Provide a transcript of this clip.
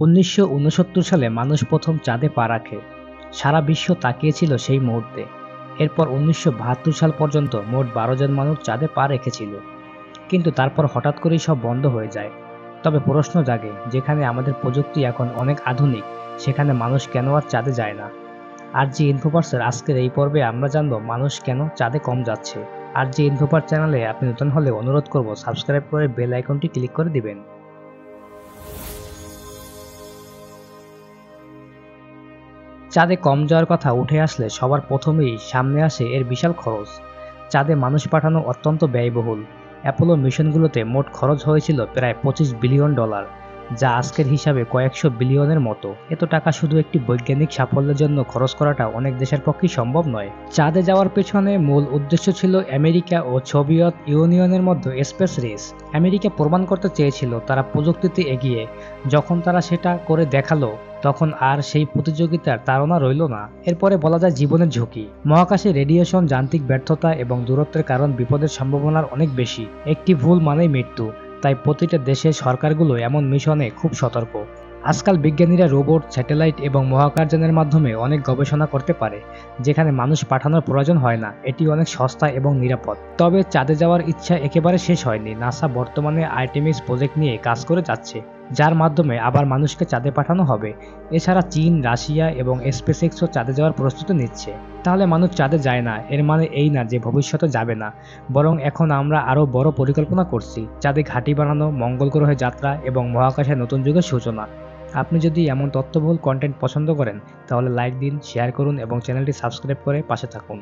1969 সালে মানুষ প্রথম চাঁদে পা রাখে। সারা বিশ্ব তাকিয়েছিল সেই মুহূর্তে। এরপর 1972 সাল পর্যন্ত মোট 12 জন মানুষ চাঁদে পা রেখেছিল। কিন্তু তারপর হঠাৎ করেই সব বন্ধ হয়ে যায়। তবে প্রশ্ন জাগে, যেখানে আমাদের প্রযুক্তি এখন অনেক আধুনিক, সেখানে মানুষ কেন আর চাঁদে যায় না? RJ ইনফোপার্সের আজকের এই পর্বে আমরা জানব মানুষ কেন চাঁদে কম যাচ্ছে। RJ ইনফোপার্স চ্যানেলে আপনি নতুন হলে অনুরোধ করব সাবস্ক্রাইব করে বেল আইকনটি ক্লিক করে দিবেন। চাঁদে কম যাওয়ার কথা উঠে আসলে সবার প্রথমেই সামনে আসে এর বিশাল খরচ। চাঁদে মানুষ পাঠানো অত্যন্ত ব্যয়বহুল। অ্যাপোলো মিশনগুলোতে মোট খরচ হয়েছিল প্রায় $25 বিলিয়ন, যা আজকের হিসাবে কয়েকশো বিলিয়নের মতো। এত টাকা শুধু একটি বৈজ্ঞানিক সাফল্যের জন্য খরচ করাটা অনেক দেশের পক্ষেই সম্ভব নয়। চাঁদে যাওয়ার পেছনে মূল উদ্দেশ্য ছিল আমেরিকা ও সোভিয়েত ইউনিয়নের মধ্যে স্পেস রেস। আমেরিকা প্রমাণ করতে চেয়েছিল তারা প্রযুক্তিতে এগিয়ে। যখন তারা সেটা করে দেখালো, তখন আর সেই প্রতিযোগিতার তাড়না রইল না। এরপরে বলা যায় জীবনের ঝুঁকি। মহাকাশে রেডিয়েশন, যান্ত্রিক ব্যর্থতা এবং দূরত্বের কারণ বিপদের সম্ভাবনার অনেক বেশি। একটি ভুল মানেই মৃত্যু। তাই প্রতিটা দেশের সরকারগুলো এমন মিশনে খুব সতর্ক। আজকাল বিজ্ঞানীরা রোবট, স্যাটেলাইট এবং মহাকাশযানের মাধ্যমে অনেক গবেষণা করতে পারে, যেখানে মানুষ পাঠানোর প্রয়োজন হয় না। এটি অনেক সস্তা এবং নিরাপদ। তবে চাঁদে যাওয়ার ইচ্ছা একেবারে শেষ হয়নি। নাসা বর্তমানে আর্টেমিস প্রজেক্ট নিয়ে কাজ করে যাচ্ছে, যার মাধ্যমে আবার মানুষকে চাঁদে পাঠানো হবে। এছাড়া চীন, রাশিয়া এবং স্পেসএক্সও চাঁদে যাওয়ার প্রস্তুতি নিচ্ছে। তাহলে মানুষ চাঁদে যায় না, এর মানে এই না যে ভবিষ্যতে যাবে না, বরং এখন আমরা আরও বড় পরিকল্পনা করছি। চাঁদে ঘাঁটি বানানো, মঙ্গল গ্রহে যাত্রা এবং মহাকাশে নতুন যুগের সূচনা। আপনি যদি এমন তথ্যবহুল কন্টেন্ট পছন্দ করেন, তাহলে লাইক দিন, শেয়ার করুন এবং চ্যানেলটি সাবস্ক্রাইব করে পাশে থাকুন।